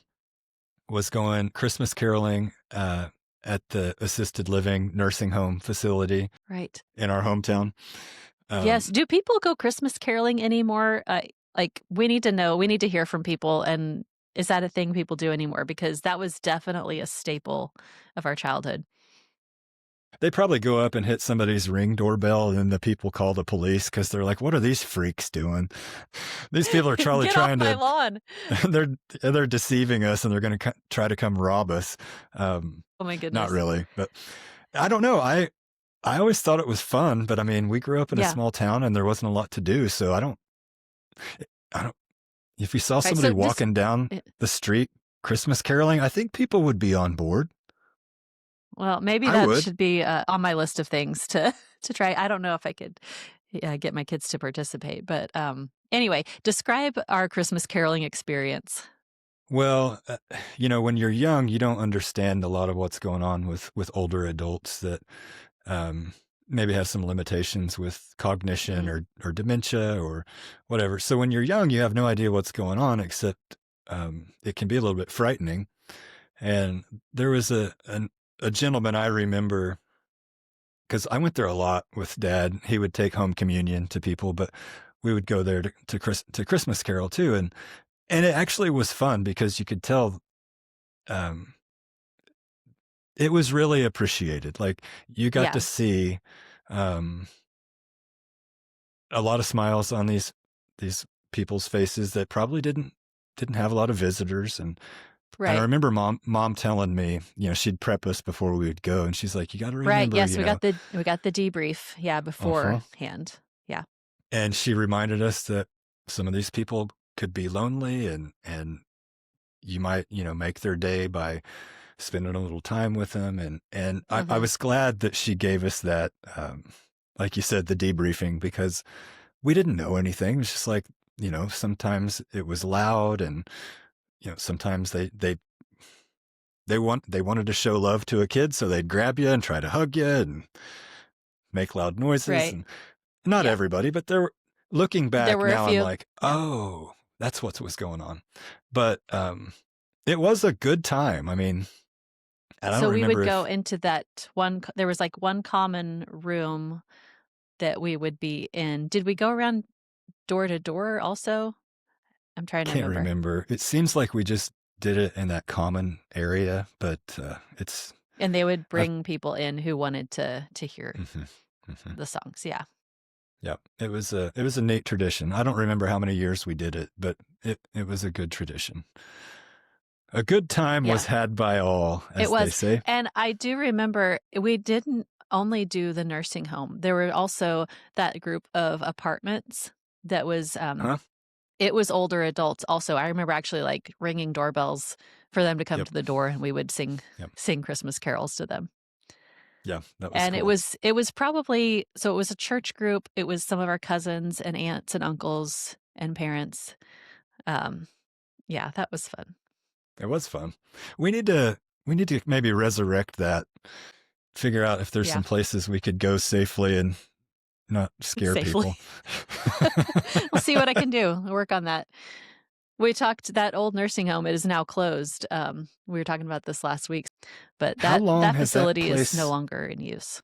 was going Christmas caroling at the assisted living nursing home facility Right. in our hometown. Yes. Um, Do people go Christmas caroling anymore? Like, we need to know. We need to hear from people. And is that a thing people do anymore? Because that was definitely a staple of our childhood. they probably go up and hit somebody's Ring doorbell, and then the people call the police because they're like, "What are these freaks doing? These people are probably Get off trying my to lawn. they're deceiving us, and they're going to try to come rob us." Oh my Not goodness. really, but I don't know. I always thought it was fun, but I mean, we grew up in a Yeah. small town and there wasn't a lot to do. So I don't, if you saw Right. somebody So just walking down eh, the street Christmas caroling, I think people would be on board. well, maybe I that would. should be on my list of things to to try. I don't know if I could get my kids to participate, but anyway, describe our Christmas caroling experience. Well, when you're young, you don't understand a lot of what's going on with older adults that um, maybe have some limitations with cognition Mhm. or dementia or whatever. So when you're young, you have no idea what's going on, except it can be a little bit frightening. And there was a gentleman I remember because I went there a lot with Dad. He would take home communion to people, but we would go there to Christmas Carol too, and it actually was fun because you could tell um, it was really appreciated. Like you got to Yeah. see um, a lot of smiles on these people's faces that probably didn't have a lot of visitors, and I Right. remember mom telling me, she'd prep us before we would go, and she's like, you got to Right. remember, Yes, we got the debrief. Yeah, uh-huh. beforehand. Yeah. And she reminded us that some of these people could be lonely, and you might, make their day by spending a little time with them. And I Hmm. was glad that she gave us that, like you said, the debriefing, because we didn't know anything. It was just like, sometimes it was loud, and sometimes they wanted to show love to a kid, so they'd grab you and try to hug you and make loud noises. Right. And not Yeah. everybody, but looking There back were a now, I'm few. like, Yeah. oh, that's what was going on. But it was a good time. I mean, and I don't So we would remember go if into that there was like one common room that we would be in. Did we go around door to door also? I'm trying to can't remember. remember. It seems like we just did it in that common area, but it's And they would I've bring people in who wanted to hear mhm, mhm. the songs. Yeah. Yeah, it was a neat tradition. I don't remember how many years we did it, but it was a good tradition. A good time was Yeah. had by all, It as they was. say. And I do remember we didn't only do the nursing home. There were also that group of apartments that was Huh? it was older adults also. I remember actually like ringing doorbells for them to come Yep. to the door and we would Yep. sing Christmas carols to them. Yeah, that was And it cool. was it was probably so it was a church group. It was some of our cousins and aunts and uncles and parents. Um yeah, that was fun. It was fun. We need to we need to maybe resurrect that. Figure out if there's Yeah, some places we could go safely and not scare safely. people. I'll see what I can do. I'll work on that. We talked that old nursing home, it is now closed. We were talking about this last week, but How long that has that facility is no place longer in use.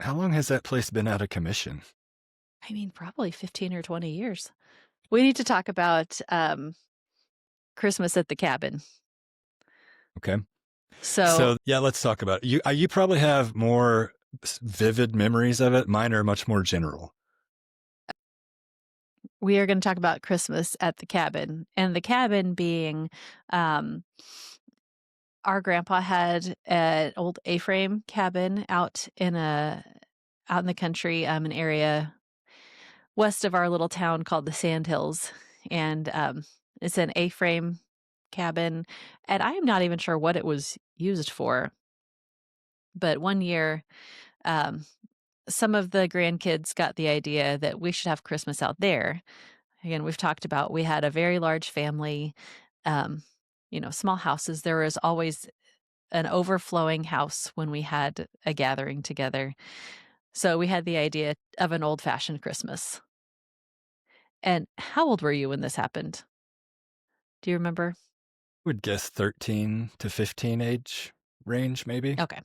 how long has that place been out of commission? I mean, probably 15 or 20 years. We need to talk about Christmas at the cabin. Okay. So So, yeah, let's talk about it. You probably have more vivid memories of it. Mine are much more general. we are going to talk about Christmas at the cabin, and the cabin being um, our grandpa had an old A-frame cabin out in the country, an area west of our little town called the Sandhills, and it's an A-frame cabin, and I am not even sure what it was used for. But one year, um, some of the grandkids got the idea that we should have Christmas out there. Again, we've talked about we had a very large family, um, small houses. There was always an overflowing house when we had a gathering together. So we had the idea of an old fashioned Christmas. And how old were you when this happened? Do you remember? Would guess 13 to 15 age range, maybe. Okay.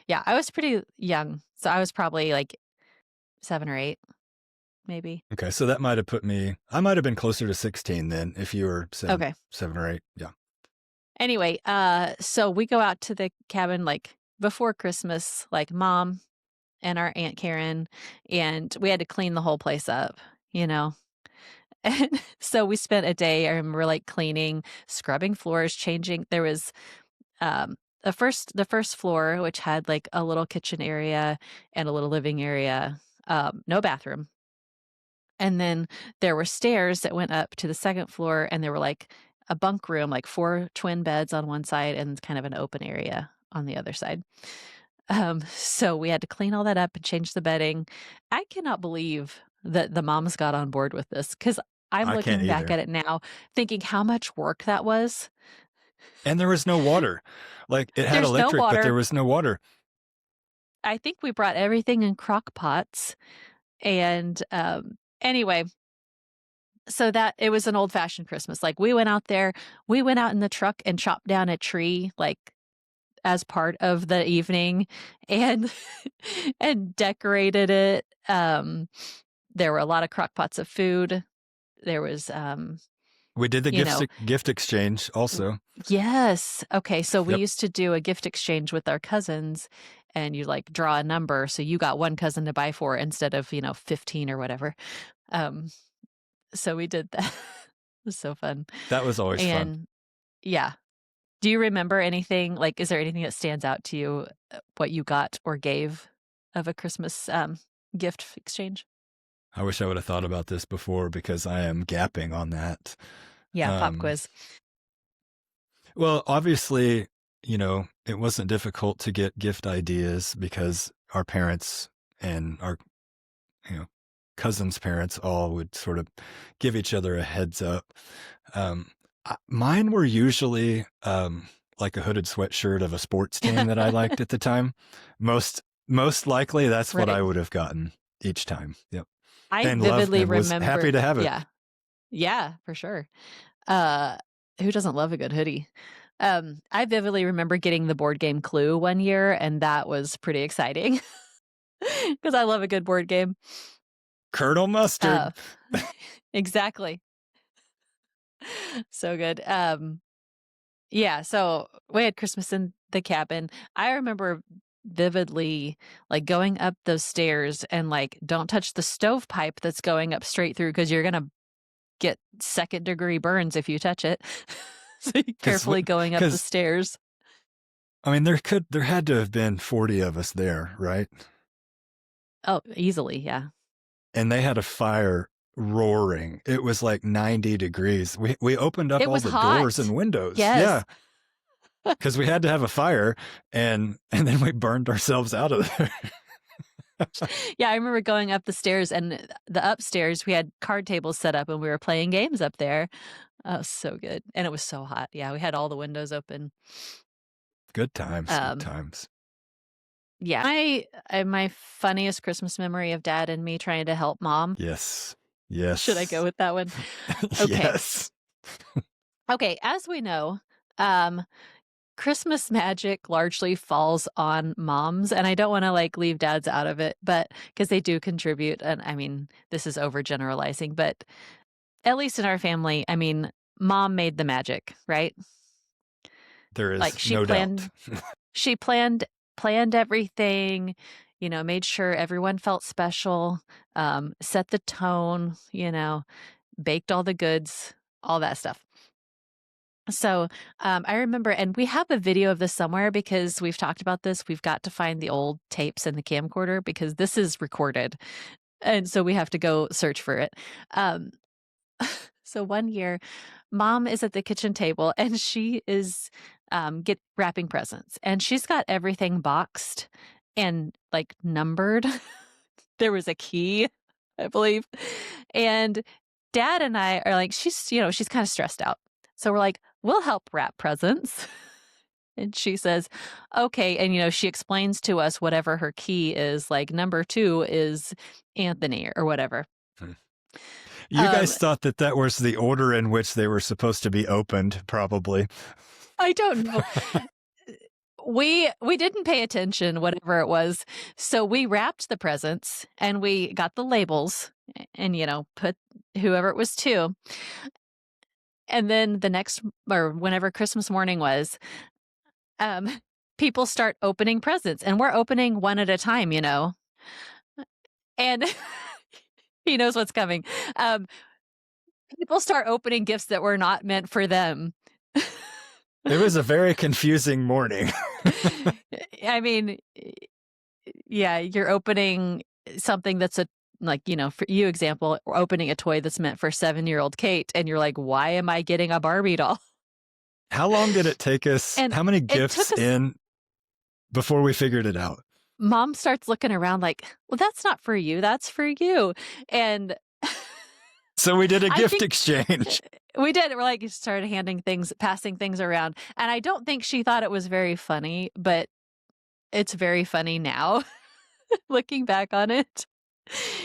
Yeah, I was pretty young. So I was probably like 7 or 8, maybe. Okay, so that might have put me. I might have been closer to 16 then, if you were seven, Okay. 7 or 8. Yeah. Anyway, so we go out to the cabin like before Christmas, like mom and our Aunt Karen, and we had to clean the whole place up, you know? And so we spent a day, I remember like cleaning, scrubbing floors, changing. There was the first floor, which had like a little kitchen area and a little living area, no bathroom. And then there were stairs that went up to the second floor, and there were like a bunk room, like 4 twin beds on one side and kind of an open area on the other side. So we had to clean all that up and change the bedding. I cannot believe that the moms got on board with this, because I'm I can't looking back either. at it now thinking how much work that was. And there was no water. Like, it had There's no electric, but there water. was no water. I think we brought everything in crock pots. And anyway, so that it was an old-fashioned Christmas. Like, we went out there, we went out in the truck and chopped down a tree, like, as part of the evening, and and decorated it. There were a lot of crock pots of food. There was, We did the you know gift exchange w also. yes. Okay, so we Yep. used to do a gift exchange with our cousins, and you, like, draw a number, so you got one cousin to buy for instead of, 15 or whatever. Um, so we did that. It was so fun. That was always fun. And yeah. Do you remember anything, like, is there anything that stands out to you, what you got or gave of a Christmas, gift exchange? I wish I would have thought about this before because I am gapping on that. Yeah, pop Um, quiz. well, obviously, it wasn't difficult to get gift ideas because our parents and our, you know, cousins' parents all would sort of give each other a heads up. Um, Mine were usually like a hooded sweatshirt of a sports team that I liked at the time. Most likely, that's what Right. I would have gotten each time. Yep, I and loved vividly and was happy remember to have it. yeah. Yeah, for sure. Uh, who doesn't love a good hoodie? I vividly remember getting the board game Clue one year, and that was pretty exciting because I love a good board game. Colonel Uh, Mustard. exactly. So good. Yeah, so we had Christmas in the cabin. I remember vividly, like, going up those stairs and, like, don't touch the stovepipe that's going up straight through because you're gonna get second-degree burns if you touch it. So you Because, carefully going up the because stairs. I mean, there had to have been 40 of us there, right? Oh, easily, yeah. And they had a fire roaring. It was like 90 degrees. We opened up It all was the doors hot. and windows. Yeah, Yes. because we had to have a fire, and then we burned ourselves out of there. Yeah, I remember going up the stairs, and the upstairs, we had card tables set up, and we were playing games up there. Oh, so good, and it was so hot. Yeah, we had all the windows open. Good times, good Um, times. yeah. My funniest Christmas memory of dad and me trying to help mom. Yes, Should I go yes, with that one? Okay. yes. Okay, as we know, um, Christmas magic largely falls on moms, and I don't wanna, like, leave dads out of it, but because they do contribute, and, I mean, this is overgeneralizing, but at least in our family, I mean, mom made the magic, right? There Like, is no doubt. she planned everything, made sure everyone felt special, set the tone, baked all the goods, all that stuff. So, I remember, and we have a video of this somewhere because we've talked about this. We've got to find the old tapes in the camcorder because this is recorded, and so we have to go search for it. Um, so one year, mom is at the kitchen table and she is get wrapping presents, and she's got everything boxed and like numbered. There was a key, I believe, and dad and I are like, she's kind of stressed out. So we're like, we'll help wrap presents. And she says, okay. And, she explains to us whatever her key is, like number 2 is Anthony or whatever. You Um, guys thought that was the order in which they were supposed to be opened, probably. I don't know. We didn't pay attention, whatever it was. So we wrapped the presents and we got the labels and, put whoever it was to. And then the next, or whenever Christmas morning was, um, people start opening presents, and we're opening one at a time, and he knows what's coming. Um, People start opening gifts that were not meant for them. It was a very confusing morning. I mean, yeah, you're opening something that's for you example, opening a toy that's meant for 7-year-old Kate, and you're like, why am I getting a Barbie doll? How long did it take us? And How many it took gifts us, in before we figured it out? mom starts looking around like, well, that's not for you, that's for you. And So we did a I gift think exchange. we did. We're like, started passing things around. And I don't think she thought it was very funny, but it's very funny now, looking back on it.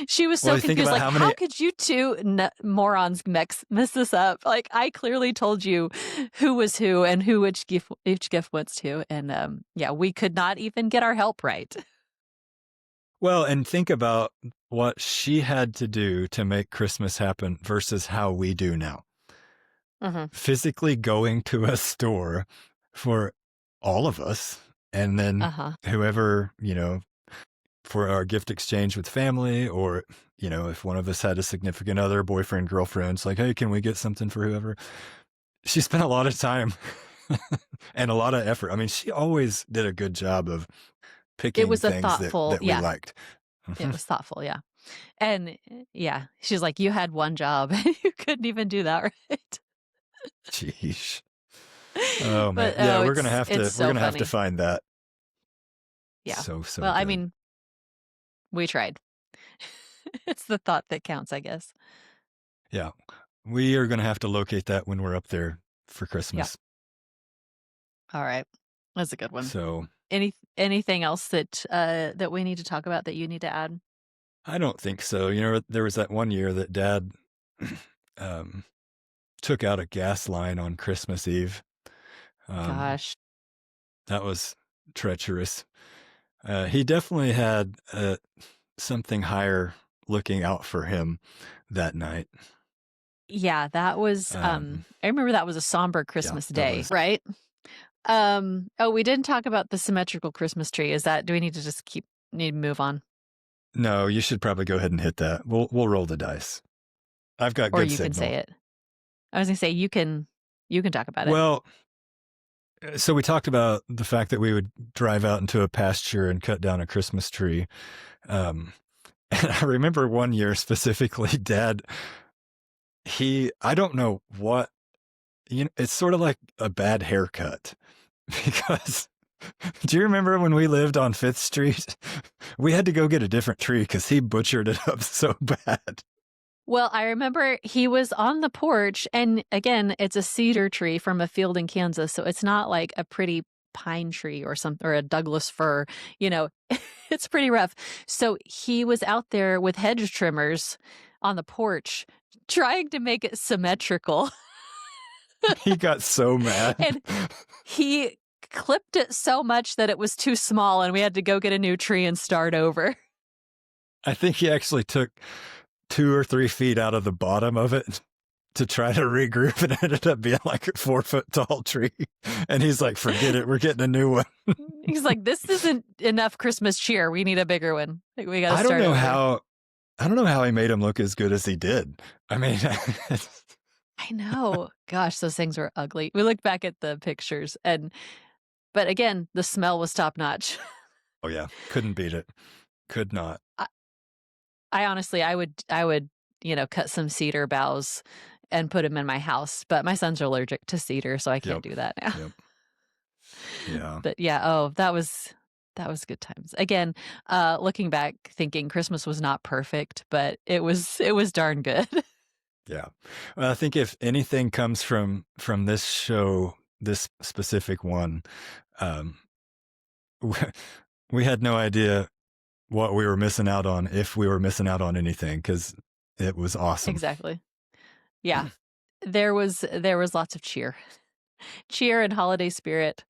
She was Well, so you think confused, about like, how how many. could you two morons mess this up? Like, I clearly told you who was who and who each gift went to. And yeah, we could not even get our help right. Well, and think about what she had to do to make Christmas happen versus how we do now. Hmm. Physically going to a store for all of us, and then Uh-huh. whoever, for our gift exchange with family, or, if one of us had a significant other, boyfriend, girlfriend, it's like, hey, can we get something for whoever? She spent a lot of time and a lot of effort. I mean, she always did a good job of It picking was a things thoughtful, that we yeah, liked. it was thoughtful, yeah. And yeah, she's like, you had one job and you couldn't even do that right. Jeez. Oh man. But Yeah, oh, we're gonna have it's to we're so gonna have to funny. find that. Yeah. So Well, I good. mean, we tried. It's the thought that counts, I guess. Yeah. We are gonna have to locate that when we're up there for Yeah. Christmas. All right. That's a good one. So Anything else that we need to talk about that you need to add? I don't think so. There was that one year that Dad um, took out a gas line on Christmas Eve. Um, Gosh. that was treacherous. He definitely had something higher looking out for him that night. Yeah, that was Um, I remember that was a somber yeah, Christmas that day, was. right? Oh, we didn't talk about the symmetrical Christmas tree. Do we need to just need to move on? No, you should probably go ahead and hit that. We'll roll the dice. I've got Or good you can say signal. it. I was gonna say you can talk about it. Well, so we talked about the fact that we would drive out into a pasture and cut down a Christmas tree. Um, and I remember one year specifically, Dad, I don't know what, it's sort of like a bad haircut because do you remember when we lived on Fifth Street? We had to go get a different tree because he butchered it up so bad. Well, I remember he was on the porch, and again, it's a cedar tree from a field in Kansas, so it's not like a pretty pine tree or a Douglas fir, you know. It's pretty rough. So he was out there with hedge trimmers on the porch trying to make it symmetrical. He got so mad. And he clipped it so much that it was too small and we had to go get a new tree and start over. I think he actually took 2 or 3 feet out of the bottom of it to try to regroup, and it ended up being like a 4 foot tall tree. And he's like, forget it, we're getting a new one. He's like, this isn't enough Christmas cheer. We need a bigger one. Like, we got to I don't start know over. how I don't know how he made him look as good as he did. I mean, I know. Gosh, those things were ugly. We look back at the pictures but again, the smell was top notch. oh yeah, couldn't beat it. Could not. I, I honestly, I would, cut some cedar boughs and put them in my house, but my sons are allergic to cedar, so I can't Yep. do that now. Yep. Yeah. But yeah, oh, that was good times. Again, looking back, thinking Christmas was not perfect, but it was darn good. Yeah. Well, I think if anything comes from this show, this specific one, um, we had no idea what we were missing out on, if we were missing out on anything, because it was awesome. Exactly. Yeah. There was lots of cheer and holiday spirit.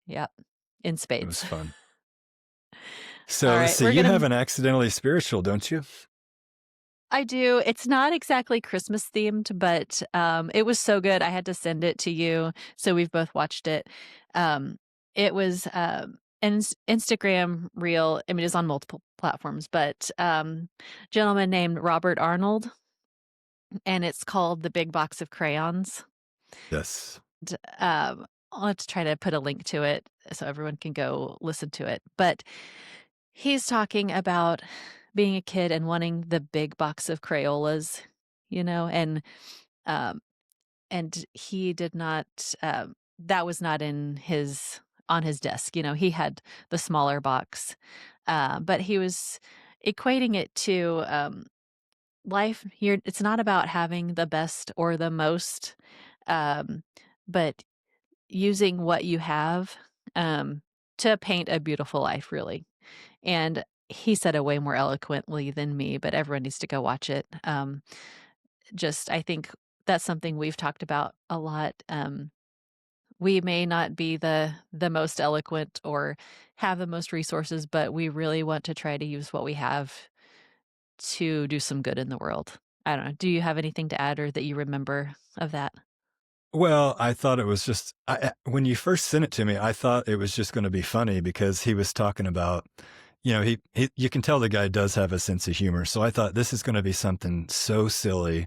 Yeah, in It was spades. fun. All So let's right, see. we're You have gonna. an accidentally spiritual, don't you? I do. It's not exactly Christmas themed, but it was so good. I had to send it to you, so we've both watched it. It was an Instagram reel. I mean, it's on multiple platforms, but gentleman named Robert Arnold, and it's called "The Big Box of Crayons." Yes. let's try to put a link to it so everyone can go listen to it. But he's talking about being a kid and wanting the big box of Crayolas, and um, he did not. That was not in his on his desk. He had the smaller box, but he was equating it to life. It's not about having the best or the most, um, but using what you have, um, to paint a beautiful life, really. And he said it way more eloquently than me, but everyone needs to go watch it. Just I think that's something we've talked about a lot. We may not be the most eloquent or have the most resources, but we really want to try to use what we have to do some good in the world. I don't know. Do you have anything to add or that you remember of that? Well, I thought it was just when you first sent it to me, I thought it was just going to be funny because he was talking about, you can tell the guy does have a sense of humor. So I thought this is going to be something so silly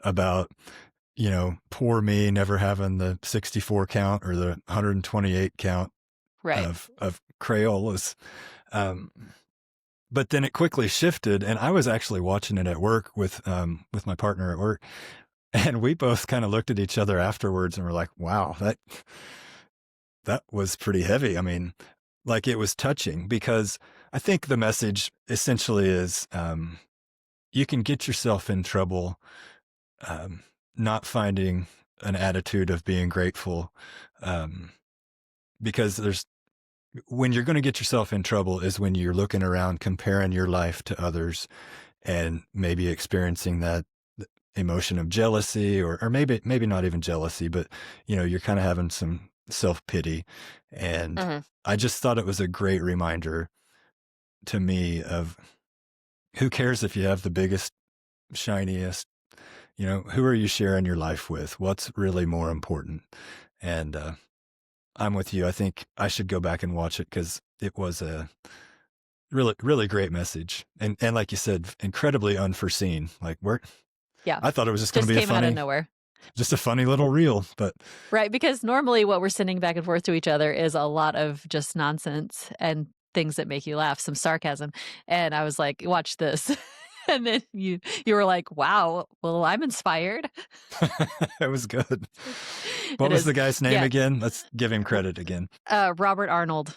about, poor me never having the 64 count or the 128 count Right. of Crayolas. Um, but then it quickly shifted, and I was actually watching it at work with my partner at work, and we both kind of looked at each other afterwards and were like, "Wow, that was pretty heavy." I mean, like it was touching because I think the message essentially is you can get yourself in trouble um, not finding an attitude of being grateful um, because when you're going to get yourself in trouble is when you're looking around comparing your life to others and maybe experiencing that emotion of jealousy or maybe not even jealousy, but you're kind of having some self-pity. And Mhm. I just thought it was a great reminder to me of who cares if you have the biggest, shiniest, who are you sharing your life with? What's really more important? And I'm with you. I think I should go back and watch it because it was a really, really great message. And like you said, incredibly unforeseen. Like Yeah. I thought it was just going to Just be came out of nowhere. just a funny little reel, but Right, because normally what we're sending back and forth to each other is a lot of just nonsense and things that make you laugh, some sarcasm, and I was like, "Watch this." And then you were like, "Wow, well, I'm inspired." it was good. What It was is. the guy's name Yeah, again? Let's give him r credit again. Robert Arnold.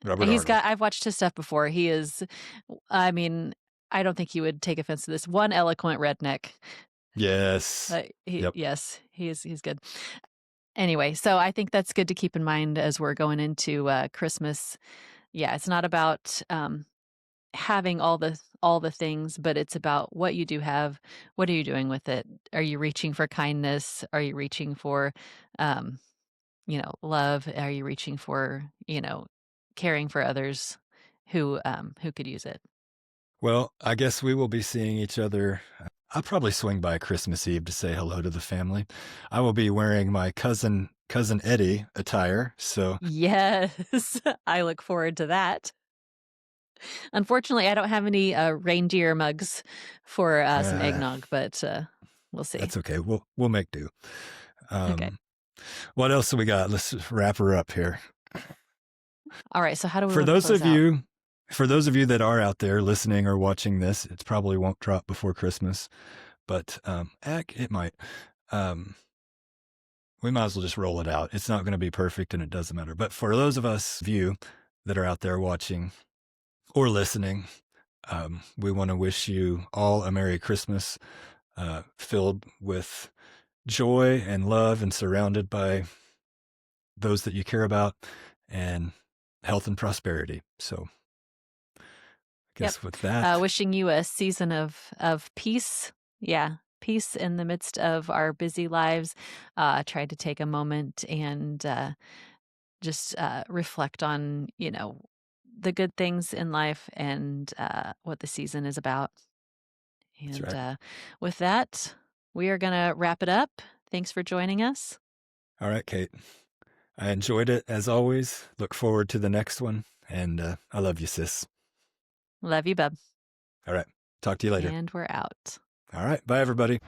Robert Arnold. I've watched his stuff before. He is I mean, I don't think you would take offense to this, one eloquent redneck. Yes. He Yep. yes, he's good. Anyway, so I think that's good to keep in mind as we're going into, Christmas. Yeah, it's not about, having all the things, but it's about what you do have. What are you doing with it? Are you reaching for kindness? Are you reaching for, um, love? Are you reaching for, caring for others who could use it? Well, I guess we will be seeing each other. I'll probably swing by Christmas Eve to say hello to the family. I will be wearing my cousin Eddie attire. So Yes, I look forward to that. Unfortunately, I don't have any, reindeer mugs for, some uh, eggnog, but, we'll see. that's okay. We'll make do. Okay. Um, what else do we got? Let's just wrap her up here. Alright, so how do we For wanna those close of out? you, for those of you that are out there listening or watching this, it probably won't drop before Christmas, but heck, it might. Um, we might as well just roll it out. It's not going to be perfect, and it doesn't matter. But for those of you that are out there watching or listening, we want to wish you all a Merry Christmas, filled with joy and love, and surrounded by those that you care about, and health and prosperity. So I Yep. guess with that, Wishing you a season of peace. Yeah, peace in the midst of our busy lives. Try to take a moment and just reflect on the good things in life and what the season is about. that's And right. with that, we are gonna wrap it up. Thanks for joining us. All right, Kate. I enjoyed it as always. Look forward to the next one. And I love you, sis. Love you, bub. All right. Talk to you later. And we're out. All right. Bye, everybody.